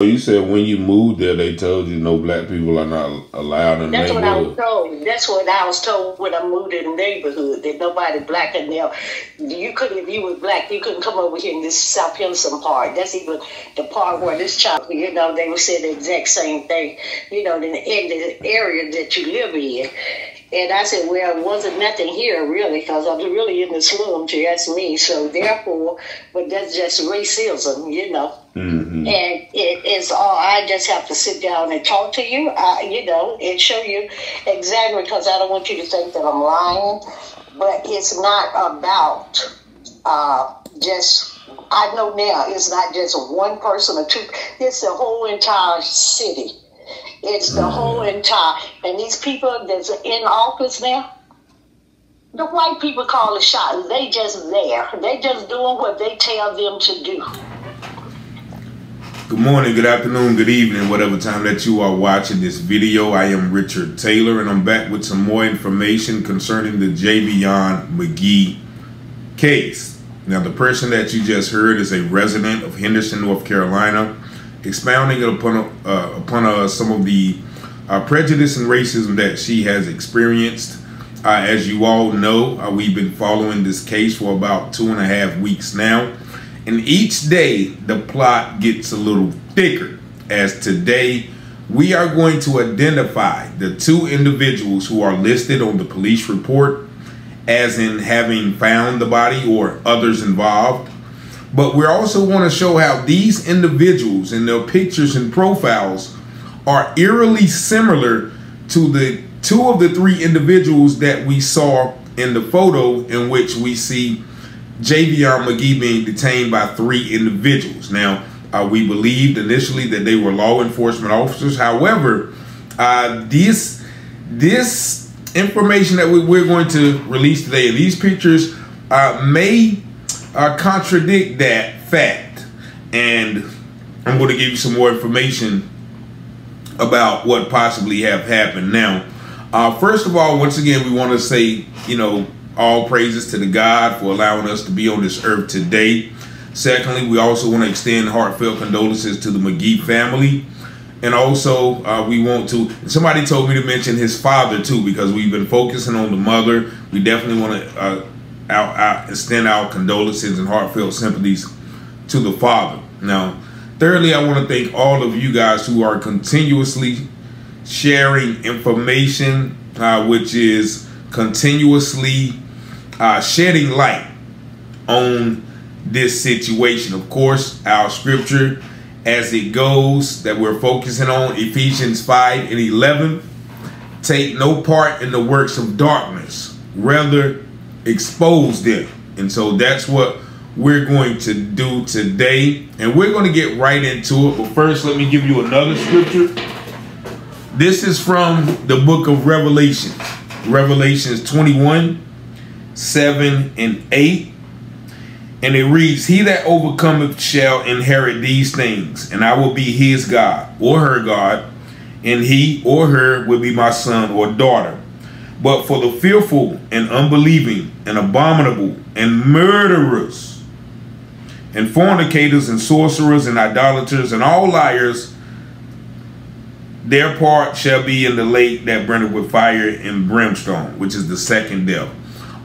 You said when you moved there, they told you no black people are not allowed in the That's what I was neighborhood. told. That's what I was told when I moved in the neighborhood, that nobody black in there. You couldn't, if you were black, you couldn't come over here in this South Henderson part. That's even the part where this child, they would say the exact same thing, in the area that you live in. And I said, well, it wasn't nothing here, really, because I was really in the slums, you ask me. So therefore, but that's just racism, Mm-hmm. And it's all, I just have to sit down and talk to you, and show you exactly, because I don't want you to think that I'm lying. But it's not about just, I know now, it's not just one person or two. It's the whole entire city. It's the whole entire, and these people that's in office now, the white people call the shots. They just there. They just doing what they tell them to do. Good morning, good afternoon, good evening, whatever time that you are watching this video. I am Richard Taylor, and I'm back with some more information concerning the Javion Magee case. Now, the person that you just heard is a resident of Henderson, North Carolina, expounding upon some of the prejudice and racism that she has experienced. As you all know, we've been following this case for about 2.5 weeks now. And each day, the plot gets a little thicker, as today we are going to identify the two individuals who are listed on the police report as in having found the body or others involved. But we also want to show how these individuals and their pictures and profiles are eerily similar to the two of the three individuals that we saw in the photo, in which we see Javion Magee being detained by three individuals. Now, we believed initially that they were law enforcement officers. However, this information that we're going to release today, and these pictures may contradict that fact. And I'm going to give you some more information about what possibly have happened. Now, first of all, once again, we want to say, all praises to the God for allowing us to be on this earth today. Secondly, we also want to extend heartfelt condolences to the Magee family. And also, we want to, somebody told me to mention his father too, because we've been focusing on the mother. We definitely want to extend our condolences and heartfelt sympathies to the father. Now, thirdly, I want to thank all of you guys who are continuously sharing information, which is continuously shedding light on this situation. Of course, our scripture as it goes that we're focusing on, Ephesians 5:11, take no part in the works of darkness, rather expose them. And so that's what we're going to do today, and we're going to get right into it. But first, let me give you another scripture. This is from the book of Revelation, Revelations 21:7-8. And it reads, he that overcometh shall inherit these things, and I will be his God or her God, and he or her will be my son or daughter. But for the fearful and unbelieving and abominable and murderers and fornicators and sorcerers and idolaters and all liars, their part shall be in the lake that burneth with fire and brimstone, which is the second death.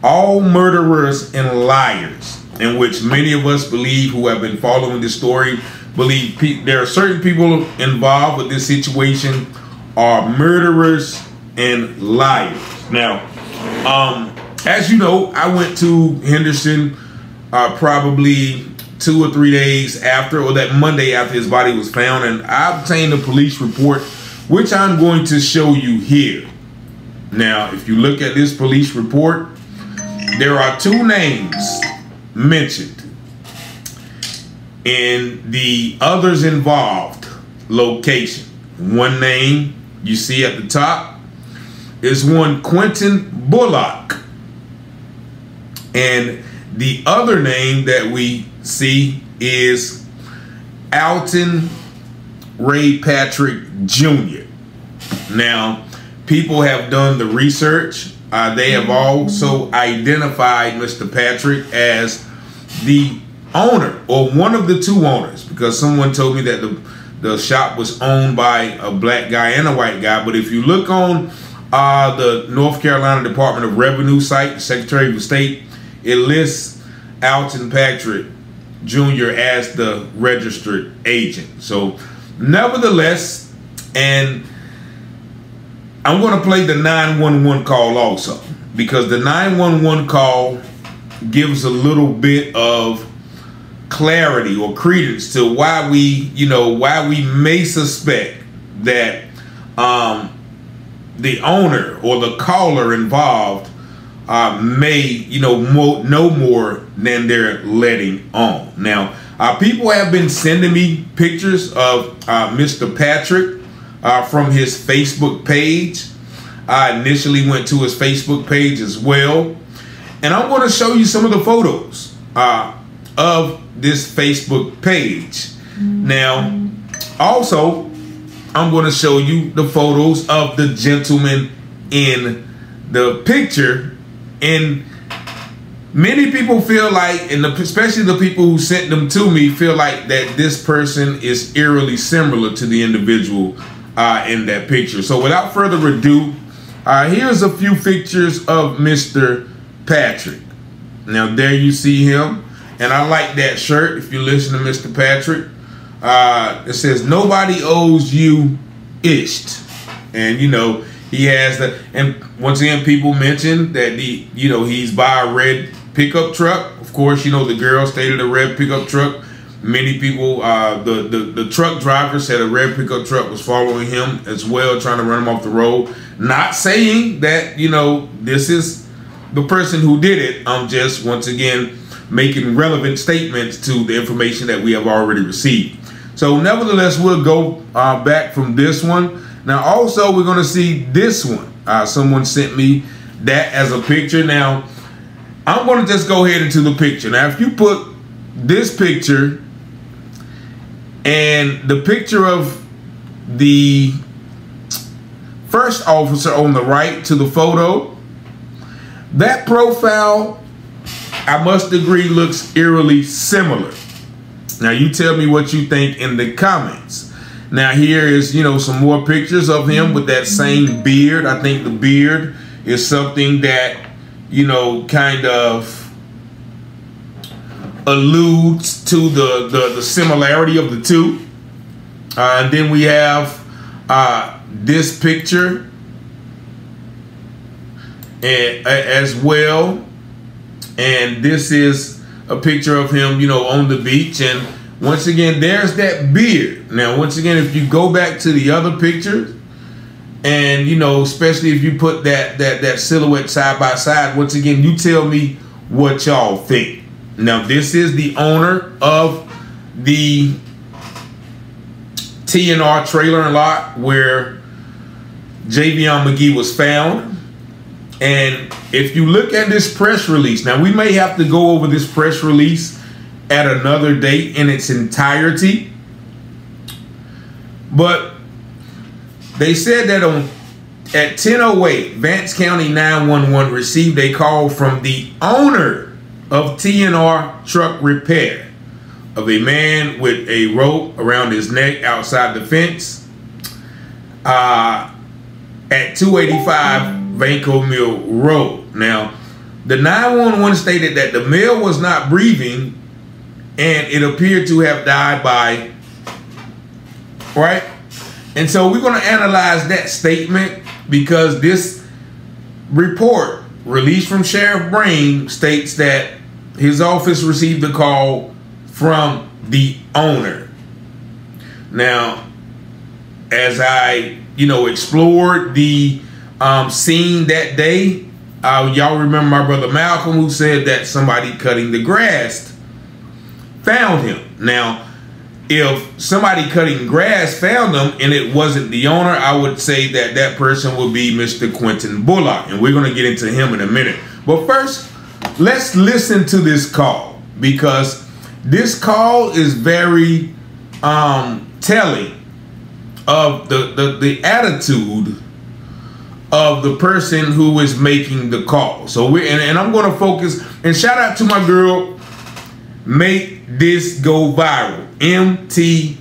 All murderers and liars, in which many of us believe, who have been following this story, believe there are certain people involved with this situation are murderers and liars. Now, as you know, I went to Henderson probably 2 or 3 days after, or that Monday after his body was found, and I obtained a police report, which I'm going to show you here. Now, if you look at this police report, there are two names mentioned in the others involved location. One name you see at the top is one Quentin Bullock, and the other name that we see is Alton Ray Patrick Jr. Now, people have done the research. They have also identified Mr. Patrick as the owner, or one of the two owners, because someone told me that the shop was owned by a black guy and a white guy. But if you look on the North Carolina Department of Revenue site, Secretary of State, it lists Alton Patrick Jr. as the registered agent. So nevertheless, and I'm going to play the 911 call also, because the 911 call gives a little bit of clarity or credence to why we, why we may suspect that the owner or the caller involved may, know more than they're letting on. Now, people have been sending me pictures of Mr. Patrick from his Facebook page. I initially went to his Facebook page as well, and I'm going to show you some of the photos of this Facebook page. Now, also, I'm going to show you the photos of the gentleman in the picture. And many people feel like, and especially the people who sent them to me, feel like that this person is eerily similar to the individual in that picture. So without further ado, here's a few pictures of Mr. Patrick. Now there you see him, and I like that shirt. If you listen to Mr. Patrick, it says nobody owes you isht, and he has the, and once again people mentioned that he's by a red pickup truck. Of course, the girl stated a red pickup truck. Many people, the truck driver said a red pickup truck was following him as well, trying to run him off the road. Not saying that this is the person who did it. I'm just once again making relevant statements to the information that we have already received. So nevertheless, we'll go back from this one. Now also we're going to see this one. Someone sent me that as a picture. Now I'm going to just go ahead into the picture. Now if you put this picture and the picture of the first officer on the right to the photo, that profile, I must agree, looks eerily similar. Now you tell me what you think in the comments. Now here is, some more pictures of him with that same beard. I think the beard is something that, kind of alludes to the similarity of the two. And then we have this picture as well. And this is a picture of him, on the beach. And once again, there's that beard. Now, once again, if you go back to the other pictures, and especially if you put that silhouette side by side, once again, you tell me what y'all think. Now, this is the owner of the T&R trailer and lot where Javion Magee was found. And if you look at this press release, now we may have to go over this press release at another date in its entirety, but they said that at 10:08, Vance County 911 received a call from the owner of T&R Truck Repair of a man with a rope around his neck outside the fence at 285 Vanco Mill Road. Now, the 911 stated that the male was not breathing and it appeared to have died by, right? And so we're going to analyze that statement, because this report released from Sheriff Brain states that his office received a call from the owner. Now, as I, explored the scene that day, y'all remember my brother Malcolm, who said that somebody cutting the grass found him. Now, if somebody cutting grass found him and it wasn't the owner, I would say that that person would be Mr. Quentin Bullock, and we're going to get into him in a minute. But first, let's listen to this call, because this call is very telling of the attitude of the person who is making the call. So and I'm going to focus, and shout out to my girl, Make This Go Viral, MTG.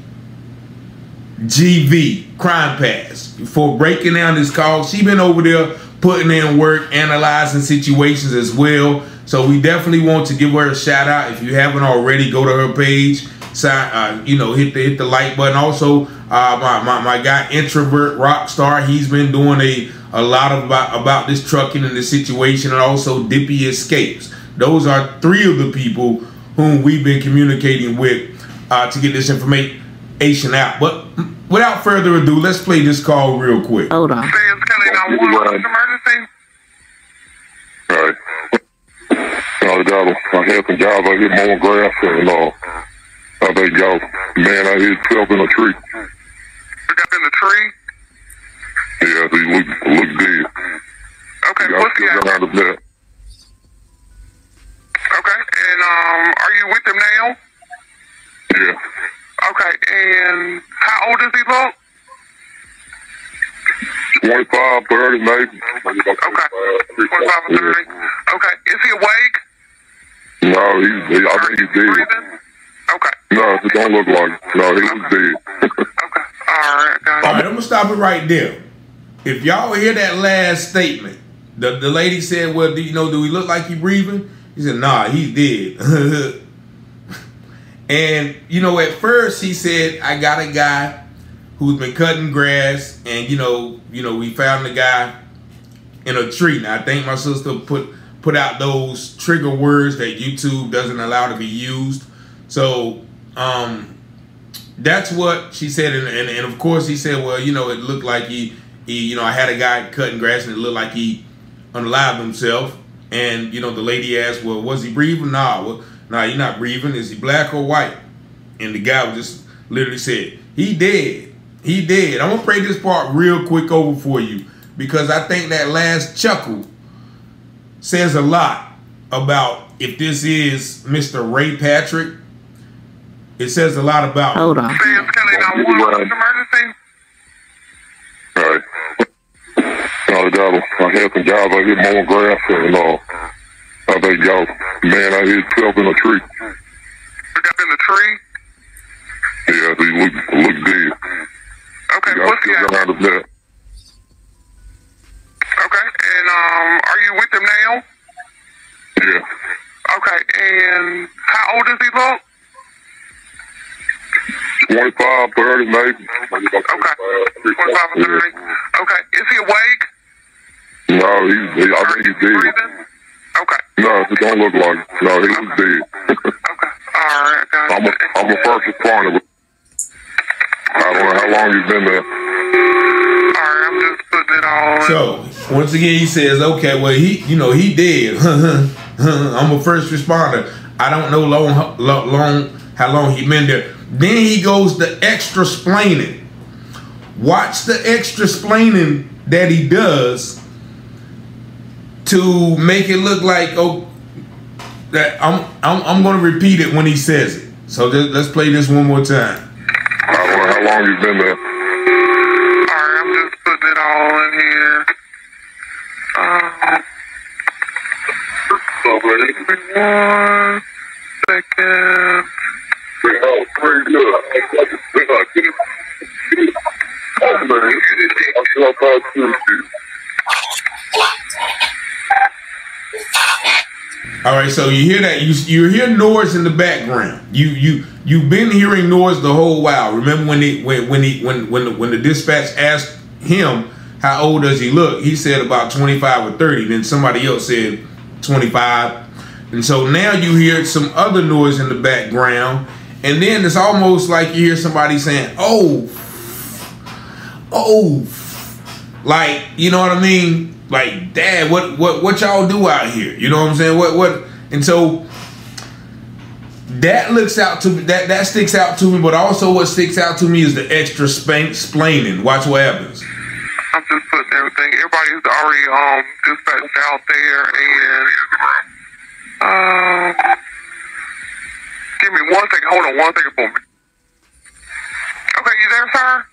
GV, Crime Pass, for breaking down this call. She been over there putting in work, analyzing situations as well. So we definitely want to give her a shout out. If you haven't already, go to her page, sign, hit the like button. Also, my guy Introvert Rockstar, he's been doing a lot about this trucking and the situation, and also Dippy Escapes. Those are three of the people whom we've been communicating with to get this information out. But without further ado, let's play this call real quick. Hold on. Emergency. All right. I had some guys out here mowing grass, and I think y'all, man, I hit himself in a tree. You got in the tree? Yeah, so he looked dead. Okay, what's the around his neck. Okay, and are you with him now? Yeah. Okay, and how old does he look? 25, 30, maybe. Okay, 25 or 30. Okay, is he awake? No, I think he's dead. Breathing? Okay. No, it don't look like it. No, he was dead. Okay, all right, got it. All right, I'm going to stop it right there. If y'all hear that last statement, the lady said, well, do we look like he breathing? He said, nah, he's dead. And, at first he said, I got a guy who's been cutting grass, and, we found the guy in a tree. Now, I think my sister put out those trigger words that YouTube doesn't allow to be used. So, that's what she said. And of course he said, well, it looked like he I had a guy cutting grass and it looked like he unalived himself. And, the lady asked, well, was he breathing? Nah, he's not breathing. Is he black or white? And the guy just literally said, he dead. He dead. I'm going to play this part real quick over for you, because I think that last chuckle says a lot about if this is Mr. Ray Patrick. It says a lot about... Hold on. Emergency. All right. I had some guys out here mowing grass, and I think y'all, man, I hit himself in a tree. You got in the tree? Yeah, so he looked dead. Okay, what's the around his neck. Okay, and are you with him now? Yeah. Okay, and how old does he look? 25, 30, maybe. Okay, 25 or 30. Okay, is he awake? No, I think he's dead. Breathing? Okay. No, it don't look like it. No, he was dead. Okay, all right, got it. I'm a first responder. I don't know how long you've been there. All right, I'm just putting it on. So, once again, he says, okay, well, he dead. I'm a first responder. I don't know how long he been there. Then he goes to extra splaining. Watch the extra splaining that he does to make it look like, that I'm going to repeat it when he says it. So let's play this one more time. I don't know how long you've been there. All right, I'm just putting it all in here. One second. Oh, pretty good. All right, so you hear that? You hear noise in the background. You've been hearing noise the whole while. Remember when the dispatch asked him how old does he look? He said about 25 or 30. Then somebody else said 25. And so now you hear some other noise in the background, and then it's almost like you hear somebody saying, "Oh," like, you know what I mean? Like, Dad, what y'all do out here? You know what I'm saying? What? And so that that sticks out to me. But also, what sticks out to me is the extra splaining. Watch what happens. I'm just putting everything. Everybody's already dispatched out there, and give me 1 second. Hold on 1 second for me. Okay, you there, sir?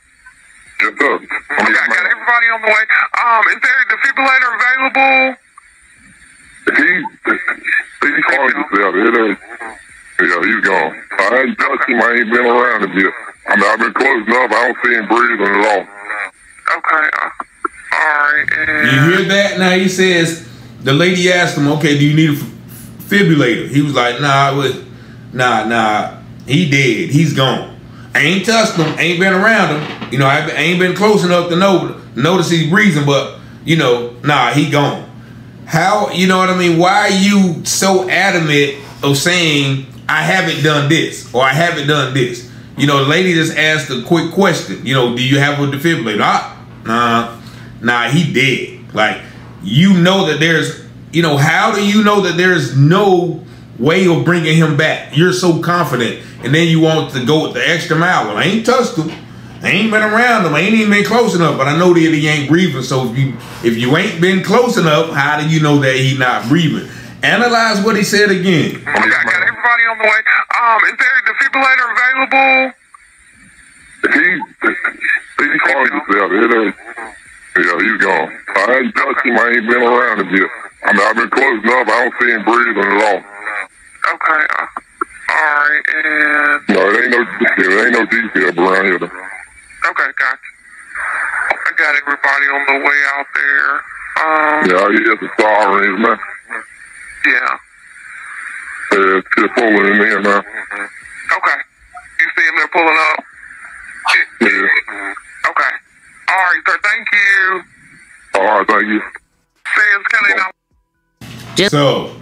Yes, sir. Okay, I got everybody on the way. Is there a defibrillator available? He's calling himself. Yeah, he's gone. I hadn't touched him. I ain't been around him yet. I mean, I've been close enough. I don't see him breathing at all. Okay. All right. You hear that? Now he says, the lady asked him, okay, do you need a defibrillator? He was like, nah, he dead. He's gone. I ain't touched him. Ain't been around him. You know, I ain't been close enough to notice he's breathing, but, you know, nah, he gone. How, you know what I mean? Why are you so adamant of saying, I haven't done this or I haven't done this? You know, the lady just asked a quick question. You know, do you have a defibrillator? Nah, he dead. Like, you know that there's, you know, how do you know that there's no way of bringing him back? You're so confident, and then you want to go with the extra mile. Well, I ain't touched him. I ain't been around him. I ain't even been close enough, but I know that he ain't breathing. So if you ain't been close enough, how do you know that he not breathing? Analyze what he said again. I got everybody on the way. Is there a defibrillator available? He's calling himself. Yeah, he's gone. I ain't touched him. I ain't been around him yet. I mean, I've been close enough. I don't see him breathing at all. Okay. All right. And no, it ain't no detail around here. Okay, gotcha. I got everybody on the way out there. Yeah, he has a sirens, man. Yeah. It's just pulling him in, man. Okay. You see him there pulling up? Yeah. Okay. All right, sir. Thank you. All right, thank you. So,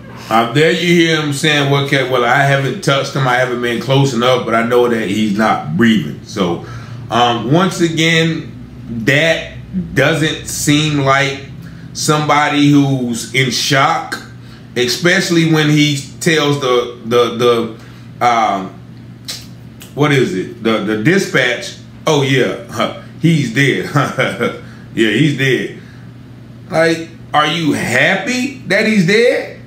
there you hear him saying, well, I haven't touched him. I haven't been close enough, but I know that he's not breathing. So, once again, that doesn't seem like somebody who's in shock, especially when he tells what is it? The dispatch, oh yeah, he's dead. Yeah, he's dead. Like, are you happy that he's dead?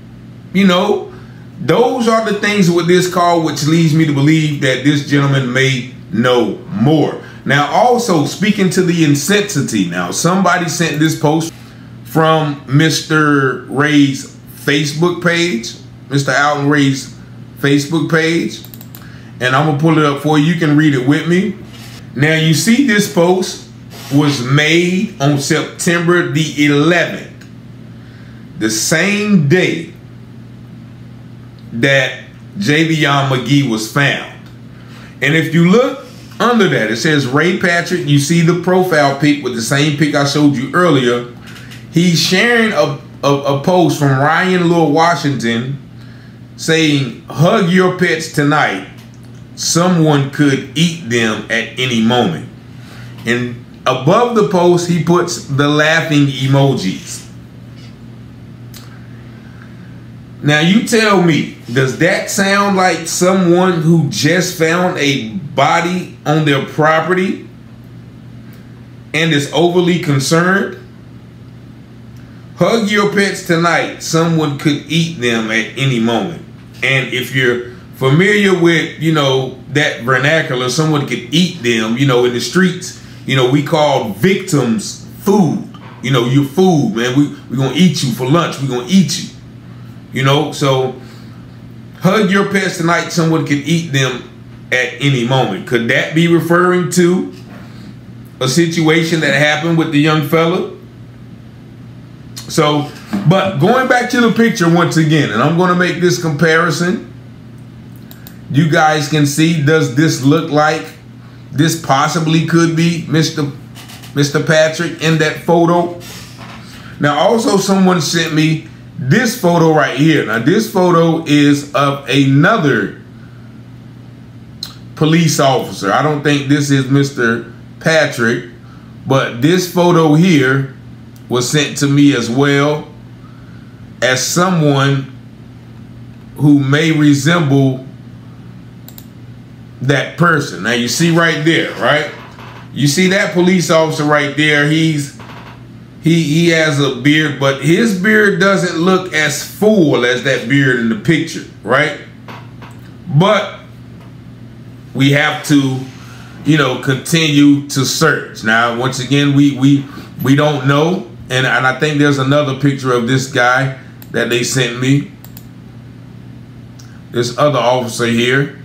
You know, those are the things with this call which leads me to believe that this gentleman may know more. Now, also, speaking to the intensity, now, somebody sent this post from Mr. Ray's Facebook page, Mr. Alton Ray's Facebook page, and I'm going to pull it up for you. You can read it with me. Now, you see this post was made on September the 11th, the same day that Javion Magee was found. And if you look under that, it says Ray Patrick. You see the profile pic with the same pic I showed you earlier. He's sharing a post from Ryan Lil Washington saying, hug your pets tonight. Someone could eat them at any moment. And above the post, he puts the laughing emojis. Now, you tell me, does that sound like someone who just found a body on their property and is overly concerned? Hug your pets tonight. Someone could eat them at any moment. And if you're familiar with, you know, that vernacular, someone could eat them, you know, in the streets, you know, we call victims food. You know, you're food, man. We're going to eat you for lunch. We're going to eat you. You know, so hug your pets tonight. Someone could eat them at any moment. Could that be referring to a situation that happened with the young fella? So, but going back to the picture once again, and I'm going to make this comparison. You guys can see, does this look like this possibly could be Mr. Patrick in that photo? Now, also someone sent me this photo right here. Now, this photo is of another police officer. I don't think this is Mr. Patrick, but this photo here was sent to me as well as someone who may resemble that person. Now, you see right there, right? You see that police officer right there. He has a beard, but his beard doesn't look as full as that beard in the picture, right? But we have to, you know, continue to search. Now, once again, we don't know, and I think there's another picture of this guy that they sent me. This other officer here.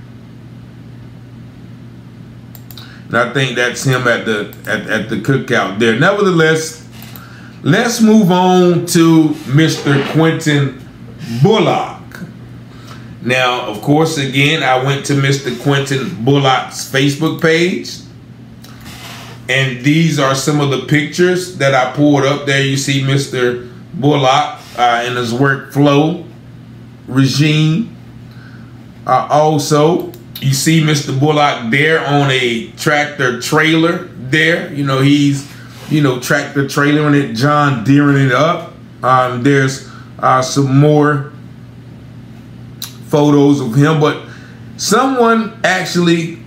And I think that's him at the cookout there. Nevertheless, let's move on to Mr. Quentin Bullock. Now, of course, again, I went to Mr. Quentin Bullock's Facebook page. And these are some of the pictures that I pulled up there. You see Mr. Bullock in his workflow regime. Also, you see Mr. Bullock there on a tractor trailer there. You know, he's, you know, tractor trailering it, John Deering it up. There's some more photos of him, but someone actually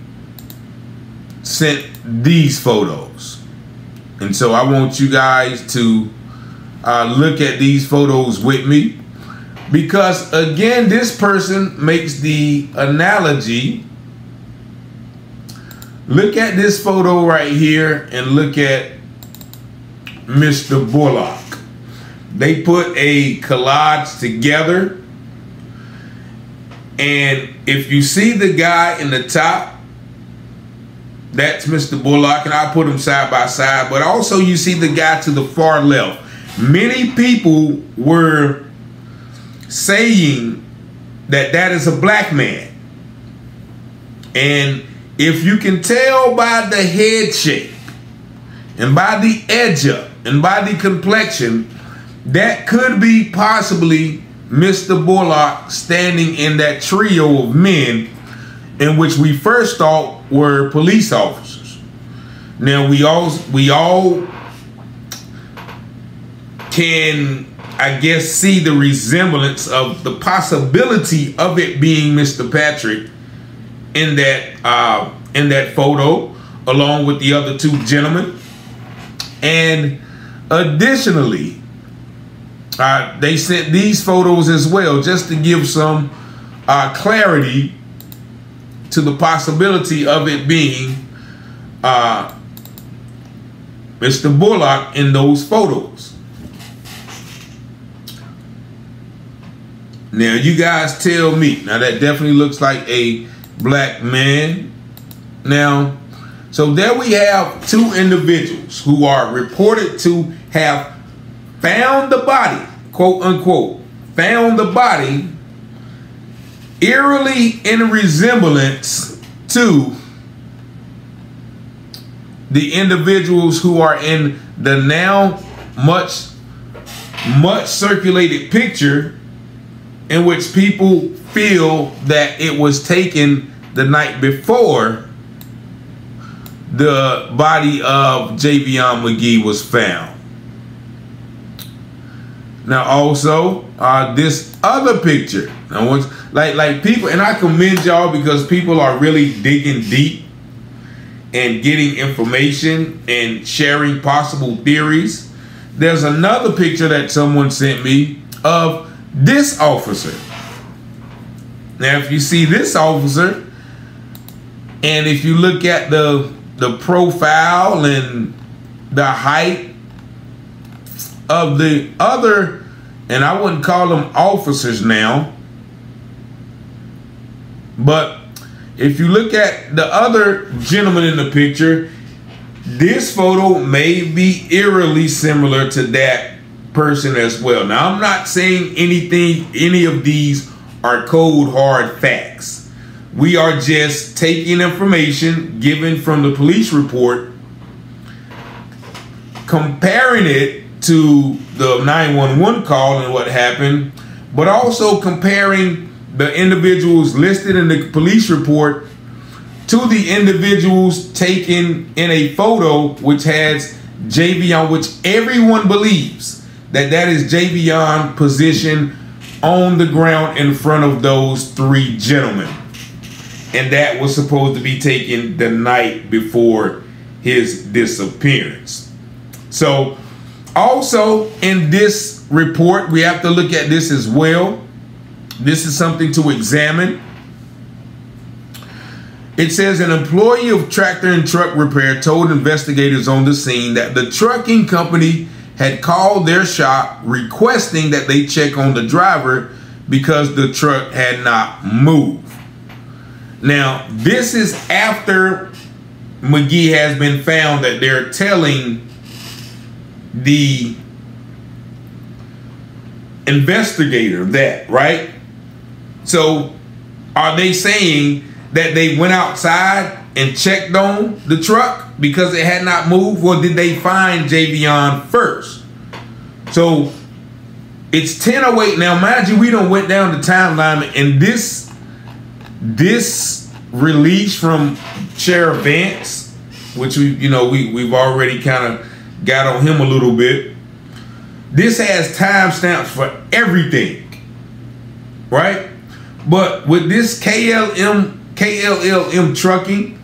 sent these photos. And so I want you guys to look at these photos with me. Because, again, this person makes the analogy. Look at this photo right here and look at Mr. Bullock. They put a collage together. And if you see the guy in the top, that's Mr. Bullock, and I put him side by side. But also you see the guy to the far left. Many people were saying that that is a black man. And if you can tell by the head shape and by the edge up and by the complexion, that could be possibly Mr. Bullock standing in that trio of men in which we first thought were police officers. Now we all can, I guess, see the resemblance of the possibility of it being Mr. Patrick in that photo, along with the other two gentlemen. And additionally, they sent these photos as well, just to give some clarity to the possibility of it being Mr. Bullock in those photos. Now, you guys tell me. Now, that definitely looks like a black man. Now, so there we have two individuals who are reported to have found the body, quote unquote, found the body eerily in resemblance to the individuals who are in the now much circulated picture, in which people feel that it was taken the night before the body of Javion Magee was found. Now also, this other picture, now like people, and I commend y'all because people are really digging deep and getting information and sharing possible theories. There's another picture that someone sent me of this officer. Now, if you see this officer, and if you look at the profile and the height of the other, and I wouldn't call them officers now, but if you look at the other gentleman in the picture, this photo may be eerily similar to that person as well. Now, I'm not saying any of these are cold hard facts. We are just taking information given from the police report, comparing it to the 911 call and what happened, but also comparing the individuals listed in the police report to the individuals taken in a photo which has Javion, which everyone believes that is Javion positioned on the ground in front of those three gentlemen. And that was supposed to be taken the night before his disappearance. So also in this report, we have to look at this as well. This is something to examine. It says an employee of Tractor and Truck Repair told investigators on the scene that the trucking company had called their shop requesting that they check on the driver because the truck had not moved. Now, this is after Magee has been found that they're telling the investigator that, right? So are they saying that they went outside and checked on the truck because it had not moved, or did they find Javion first? So it's 10:08 now. Mind you, we done went down the timeline, and this release from Sheriff Vance, which we've already kind of got on him a little bit. This has timestamps for everything, right? But with this KLLM trucking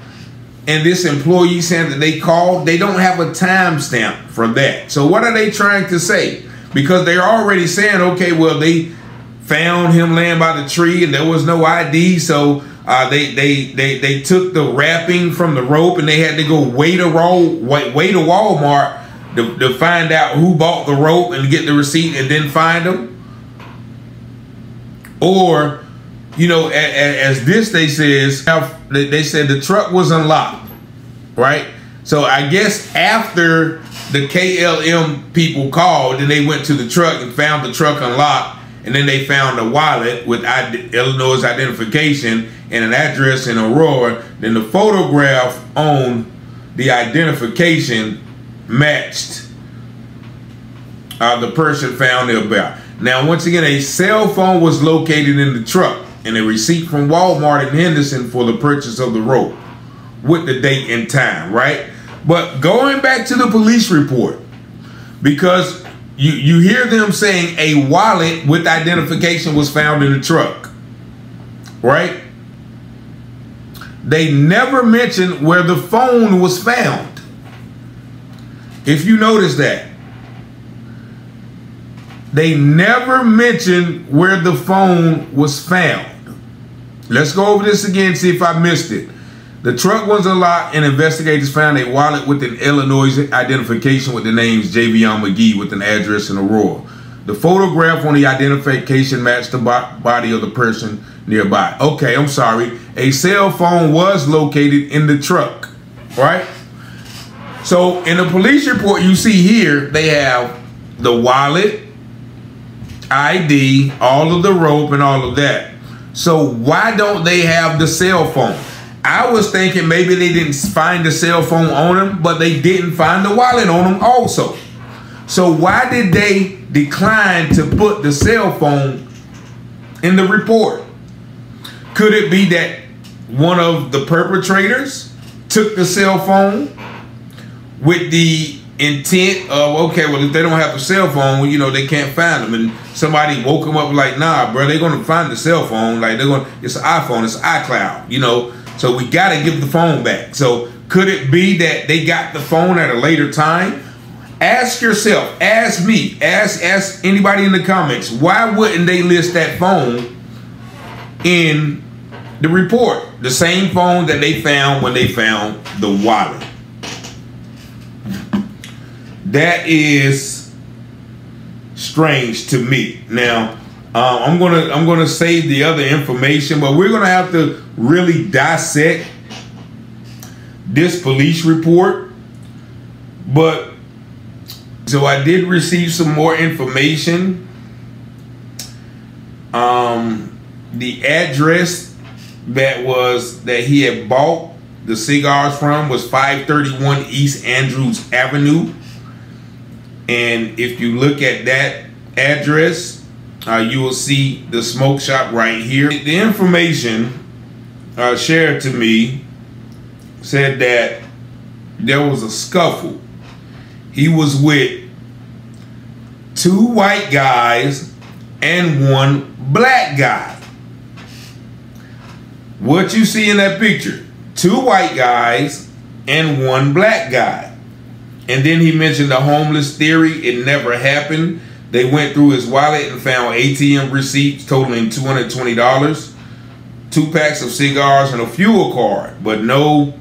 and this employee saying that they called, they don't have a timestamp for that. So what are they trying to say? Because they're already saying, okay, well, they found him laying by the tree and there was no ID, so they took the wrapping from the rope and they had to go way to Walmart to find out who bought the rope and get the receipt and then find them. Or, as they said the truck was unlocked, right? So I guess after the KLM people called, then they went to the truck and found the truck unlocked, and then they found a wallet with Illinois identification and an address in Aurora. Then the photograph on the identification matched the person found there about. Now, once again, a cell phone was located in the truck and a receipt from Walmart in Henderson for the purchase of the rope with the date and time, right? But going back to the police report, because you hear them saying a wallet with identification was found in the truck, right? They never mentioned where the phone was found. If you notice that, they never mentioned where the phone was found. Let's go over this again, see if I missed it. The truck was unlocked and investigators found a wallet with an Illinois identification with the names Javion Magee with an address in Aurora. The photograph on the identification matched the body of the person nearby. Okay, I'm sorry. A cell phone was located in the truck, right? So in the police report you see here, they have the wallet, ID, all of the rope and all of that. So why don't they have the cell phone? I was thinking maybe they didn't find the cell phone on him, but they didn't find the wallet on him also. So why did they decline to put the cell phone in the report? Could it be that one of the perpetrators took the cell phone with the intent of, okay, well, if they don't have the cell phone, well, they can't find them, and somebody woke them up like, nah, bro, they're gonna find the cell phone. Like it's an iPhone, it's iCloud, so we gotta give the phone back. So could it be that they got the phone at a later time? Ask yourself, ask me, ask anybody in the comments, why wouldn't they list that phone in the report? The same phone that they found when they found the wallet. That is strange to me. Now, I'm gonna save the other information, but we're gonna have to really dissect this police report. But so I did receive some more information. The address that he had bought the cigars from was 531 East Andrews Avenue. And if you look at that address, you will see the smoke shop right here. The information shared to me said that there was a scuffle. He was with 2 white guys and 1 black guy. What you see in that picture, 2 white guys and 1 black guy. And then he mentioned the homeless theory. It never happened. They went through his wallet and found ATM receipts totaling $220, 2 packs of cigars, and a fuel card, but no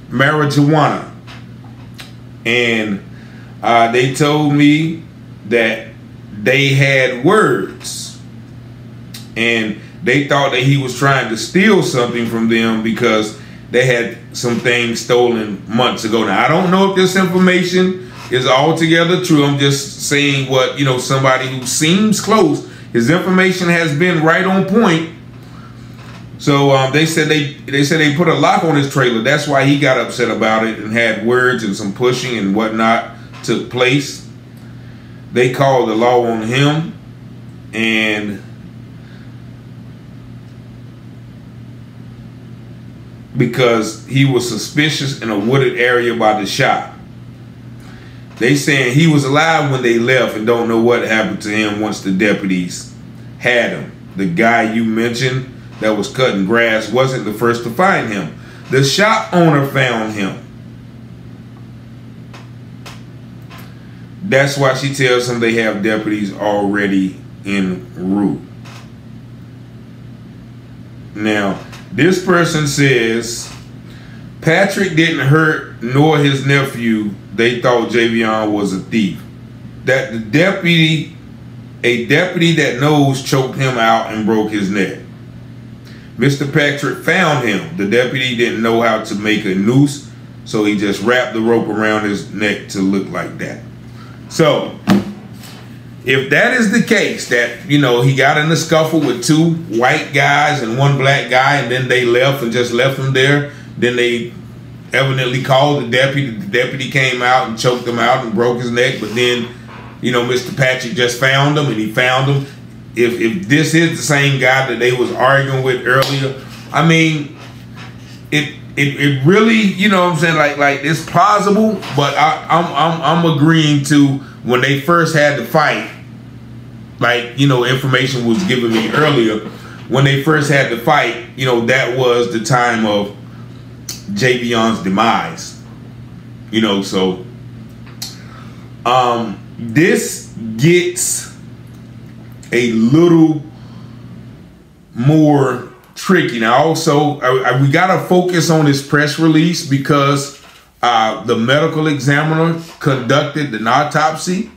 marijuana. And they told me that they had words, and they thought that he was trying to steal something from them because they had some things stolen months ago. Now, I don't know if this information is altogether true. I'm just saying what, somebody who seems close. His information has been right on point. So they said they put a lock on his trailer. That's why he got upset about it and had words and some pushing and whatnot took place. They called the law on him, and because he was suspicious in a wooded area by the shop. They saying he was alive when they left and don't know what happened to him once the deputies had him. The guy you mentioned that was cutting grass wasn't the first to find him. The shop owner found him. That's why she tells him they have deputies already en route. Now, this person says Patrick didn't hurt nor his nephew. They thought Javion was a thief. That a deputy that knows choked him out and broke his neck. Mr. Patrick found him. The deputy didn't know how to make a noose, so he just wrapped the rope around his neck to look like that. So, if that is the case, that, he got in a scuffle with two white guys and one black guy, and then they left and just left him there, then they evidently called the deputy. The deputy came out and choked him out and broke his neck, but then, Mr. Patrick just found him, and he found him. If this is the same guy that they was arguing with earlier, I mean, it really, what I'm saying, like it's plausible, but I'm agreeing to when they first had the fight, information was given me earlier, when they first had the fight, that was the time of Javion's demise, so this gets a little more tricky. Now, also, we got to focus on this press release because the medical examiner conducted an autopsy.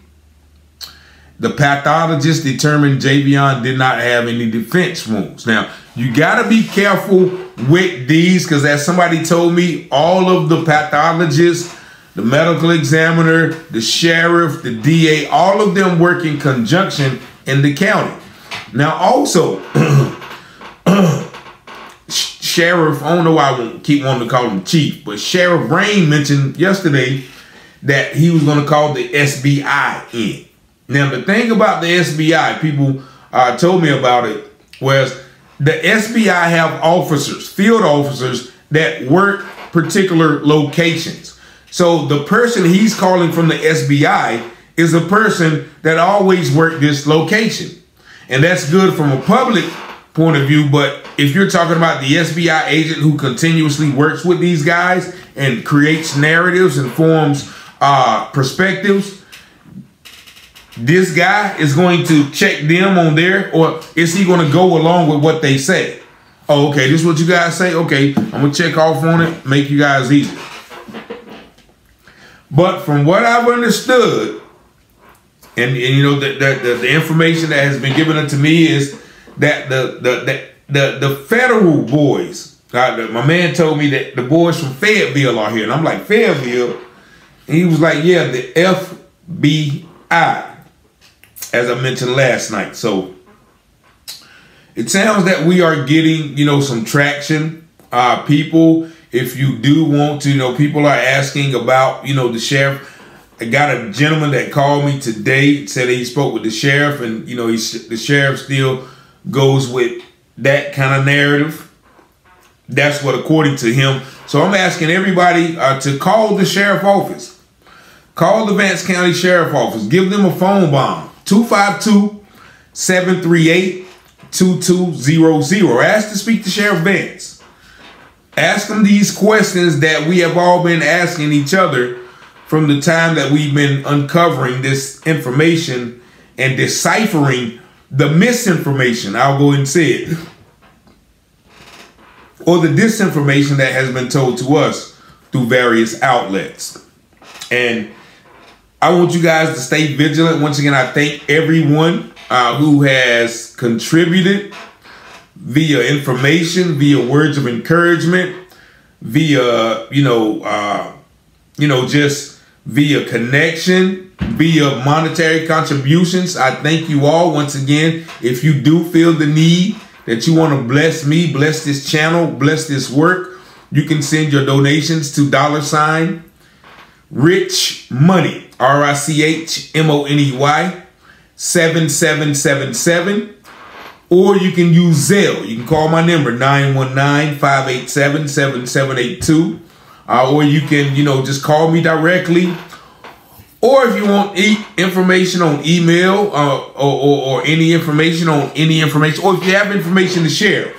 The pathologist determined Javion did not have any defense wounds. Now, you got to be careful with these because, as somebody told me, all of the pathologists, the medical examiner, the sheriff, the DA, all of them work in conjunction in the county. Now, also, Sheriff, I don't know why I keep wanting to call him chief, but Sheriff Rain mentioned yesterday that he was going to call the SBI in. Now, the thing about the SBI, people told me about it, was the SBI have officers, field officers, that work particular locations. So the person he's calling from the SBI is a person that always worked this location. And that's good from a public point of view, but if you're talking about the SBI agent who continuously works with these guys and creates narratives and forms perspectives, this guy is going to check them on there, or is he going to go along with what they say? Oh, okay, this is what you guys say? Okay, I'm going to check off on it, make you guys easy. But from what I've understood, and the information that has been given to me is that the federal boys, my man told me that the boys from Fayetteville are here. And I'm like, Fayetteville? And he was like, yeah, the FBI, as I mentioned last night. So it sounds that we are getting, some traction. People, if you do want to, people are asking about, the sheriff. I got a gentleman that called me today, said he spoke with the sheriff, and the sheriff still goes with that kind of narrative. That's what, according to him. So I'm asking everybody to call the sheriff office. Call the Vance County Sheriff Office. Give them a phone bomb. 252-738-2200. Ask to speak to Sheriff Vance. Ask him these questions that we have all been asking each other from the time that we've been uncovering this information and deciphering the misinformation, I'll go and say it, or the disinformation that has been told to us through various outlets. And I want you guys to stay vigilant. Once again, I thank everyone who has contributed via information, via words of encouragement, via, just via connection, via monetary contributions. I thank you all once again. If you do feel the need that you want to bless me, bless this channel, bless this work, you can send your donations to $ Rich Money, RICHMONEY 7777, or you can use Zelle. You can call my number 919-587-7782, or you can, just call me directly. Or if you want information on email or any information on any information, or if you have information to share,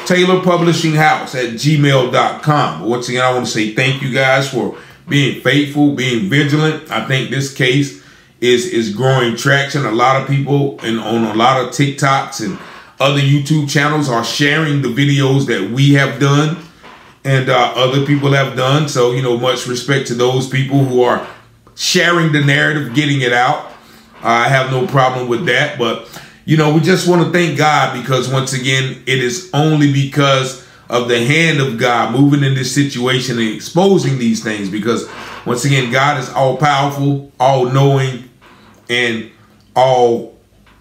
TaylorPublishingHouse@gmail.com. Once again, I want to say thank you guys for being faithful, being vigilant. I think this case is growing traction. A lot of people on a lot of TikToks and other YouTube channels are sharing the videos that we have done and other people have done. So, much respect to those people who are sharing the narrative, getting it out. I have no problem with that. But, we just want to thank God, because once again, it is only because of the hand of God moving in this situation and exposing these things. Because once again, God is all powerful, all knowing, and all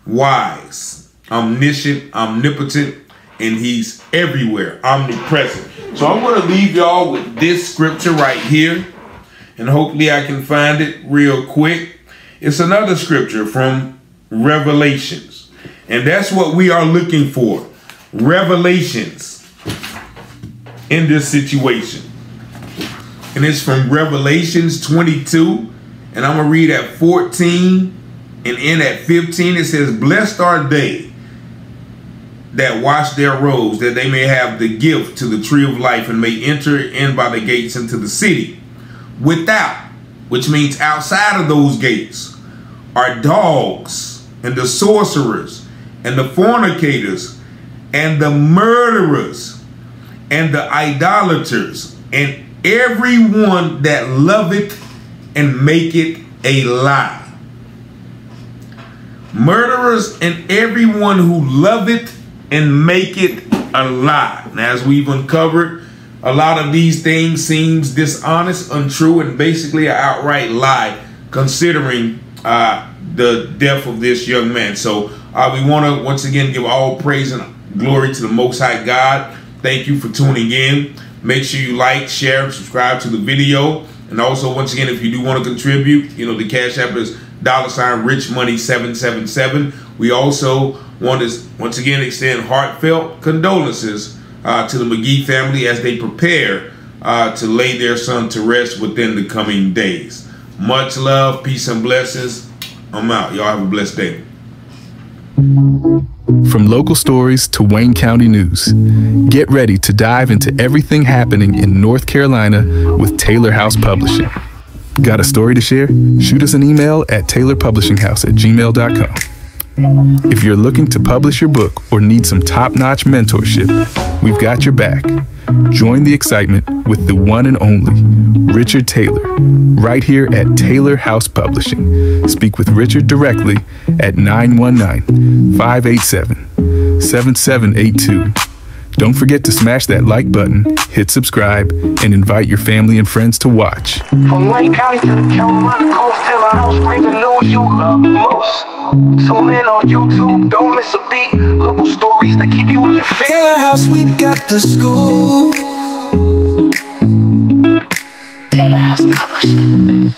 wise, omniscient, omnipotent, and he's everywhere, omnipresent. So I'm going to leave y'all with this scripture right here. And hopefully I can find it real quick. It's another scripture from Revelations. And that's what we are looking for. Revelations in this situation. And it's from Revelations 22. And I'm going to read at 14 and end at 15. It says, "Blessed are they that wash their robes, that they may have the gift to the tree of life and may enter in by the gates into the city. Without," which means outside of those gates, "are dogs and the sorcerers and the fornicators and the murderers and the idolaters and everyone that loveth and maketh a lie." Murderers and everyone who loveth and maketh a lie. Now, as we've uncovered, a lot of these things seems dishonest, untrue, and basically an outright lie, considering the death of this young man. So we want to once again give all praise and glory to the Most High God. Thank you for tuning in. Make sure you like, share, and subscribe to the video. And also, once again, if you do want to contribute, the Cash App is $RichMoney777. We also want to once again extend heartfelt condolences to the Magee family as they prepare to lay their son to rest within the coming days. Much love, peace, and blessings. I'm out. Y'all have a blessed day. From local stories to Wayne County news, get ready to dive into everything happening in North Carolina with Taylor House Publishing. Got a story to share? Shoot us an email at taylorpublishinghouse@gmail.com. If you're looking to publish your book or need some top-notch mentorship, we've got your back. Join the excitement with the one and only Richard Taylor, right here at Taylor House Publishing. Speak with Richard directly at 919-587-7782. Don't forget to smash that like button, hit subscribe, and invite your family and friends to watch. From Wayne County to the Carolina coast, Taylor House brings the news you love most. Tune in on YouTube, don't miss a beat. Local stories that keep you in your feet. Taylor House, we got the scoop. Taylor House Publishing.